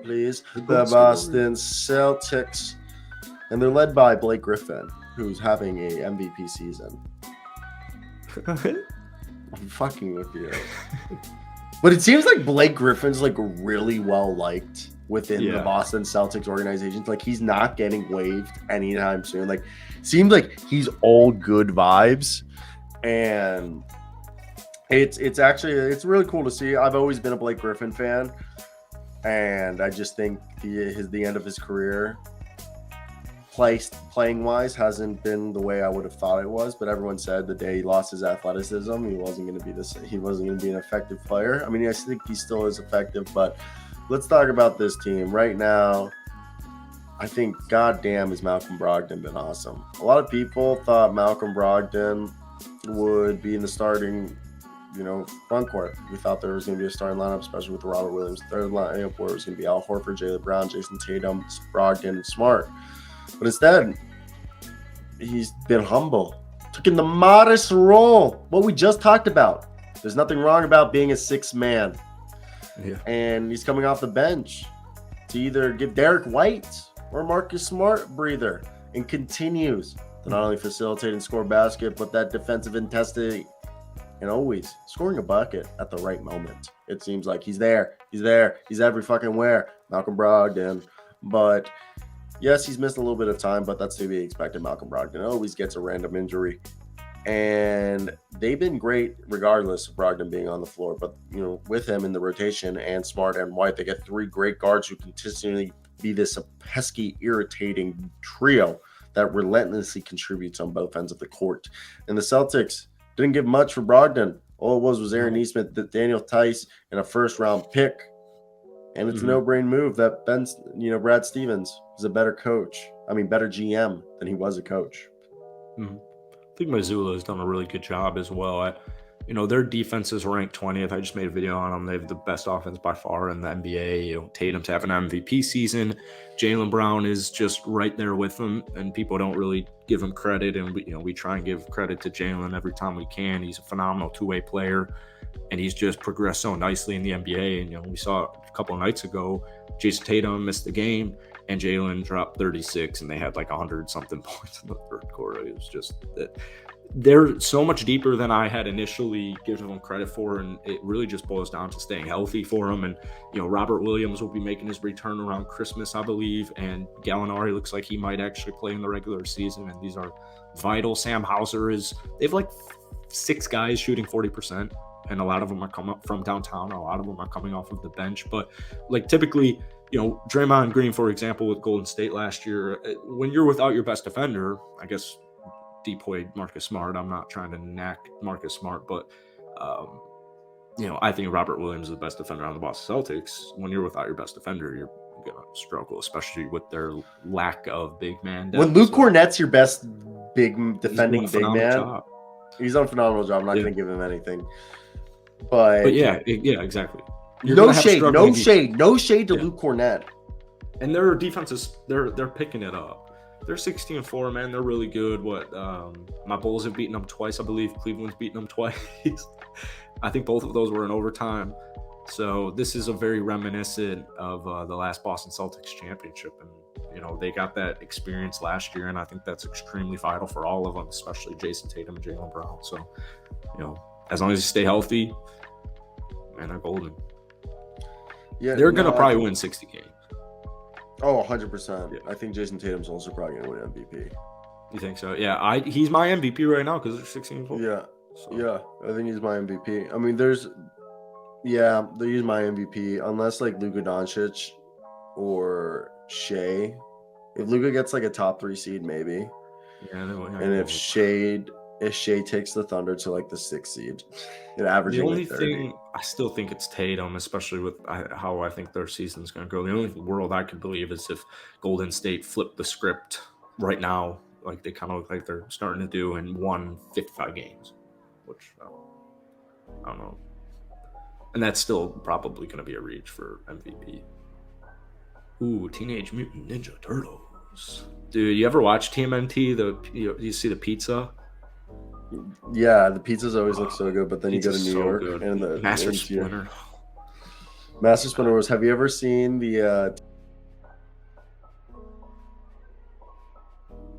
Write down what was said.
Please. The The good Boston Celtics. And they're led by Blake Griffin, who's having a MVP season. I'm fucking with you. But it seems like Blake Griffin's like really well liked within the Boston Celtics organization. Like he's not getting waived anytime soon. Like seems like he's all good vibes. And it's really cool to see. I've always been a Blake Griffin fan. And I just think the end of his career playing wise hasn't been the way I would have thought it was, but everyone said the day he lost his athleticism, he wasn't going to be an effective player. I mean, I think he still is effective, but let's talk about this team right now. I think, goddamn, has Malcolm Brogdon been awesome. A lot of people thought Malcolm Brogdon would be in the starting, front court. We thought there was going to be a starting lineup, especially with the Robert Williams third lineup, where it was going to be Al Horford, Jaylen Brown, Jason Tatum, Brogdon, Smart. But instead, he's been humble, took in the modest role. What we just talked about. There's nothing wrong about being a sixth man. Yeah. And he's coming off the bench to either give Derek White or Marcus Smart a breather and continues to not only facilitate and score basket, but that defensive intensity and always scoring a bucket at the right moment. It seems like he's there. He's every fucking where. Malcolm Brogdon. But yes, he's missed a little bit of time, but that's to be expected. Malcolm Brogdon always gets a random injury. And they've been great regardless of Brogdon being on the floor. But, with him in the rotation and Smart and White, they get three great guards who continually be this pesky, irritating trio that relentlessly contributes on both ends of the court. And the Celtics didn't give much for Brogdon. All it was Aaron Nesmith, Daniel Tice, and a first-round pick. And it's a no-brain move that Brad Stevens is a better GM than he was a coach. Mm-hmm. I think Missoula has done a really good job as well. Their defense is ranked 20th. I just made a video on them. They have the best offense by far in the NBA. Tatum's having an MVP season. Jaylen Brown is just right there with them, and people don't really give him credit. And we try and give credit to Jaylen every time we can. He's a phenomenal two-way player, and he's just progressed so nicely in the NBA. And we saw a couple of nights ago, Jason Tatum missed the game, and Jaylen dropped 36, and they had like 100-something points in the third quarter. It was just that they're so much deeper than I had initially given them credit for, and it really just boils down to staying healthy for them. And Robert Williams will be making his return around Christmas, I believe, and Gallinari looks like he might actually play in the regular season, and these are vital. Sam Hauser they've like 6 guys shooting 40%, and a lot of them are coming up from downtown, a lot of them are coming off of the bench. But like typically, Draymond Green, for example, with Golden State last year, when you're without your best defender, I guess depoyed Marcus Smart. I'm not trying to knack Marcus Smart, but I think Robert Williams is the best defender on the Boston Celtics. When you're without your best defender, you're gonna struggle, especially with their lack of big man depth. When Luke Cornett's your best defending big man, he's done a phenomenal job. I'm not gonna give him anything, but yeah, exactly. No shade to Luke Cornett. And their defense is they're picking it up. They're 16-4, man. They're really good. My Bulls have beaten them twice, I believe. Cleveland's beaten them twice. I think both of those were in overtime. So this is a very reminiscent of the last Boston Celtics championship. And, they got that experience last year, and I think that's extremely vital for all of them, especially Jason Tatum and Jaylen Brown. So, as long as you stay healthy, man, they're golden. Yeah, they're going to probably win 60 games. Oh, 100%. Yeah. I think Jason Tatum's also probably going to win MVP. You think so? Yeah, he's my MVP right now because they're 16-4. Yeah. So. Yeah, I think he's my MVP. I mean, he's my MVP unless like Luka Doncic or Shea. If Luka gets like a top 3 seed, maybe. Yeah, and if Shea takes the Thunder to like the 6th seed, averaging the only like 30. thing I still think it's Tatum, especially with how I think their season's going to go. The only world I could believe is if Golden State flipped the script right now, like they kind of look like they're starting to do, and won 55 games, which I don't know. And that's still probably going to be a reach for MVP. Ooh, Teenage Mutant Ninja Turtles. Dude, you ever watch TMNT? You see the pizza? Yeah, the pizzas always look so good, but then you go to New York good. and the Master Splinter. Master Splinter was. Have you ever seen the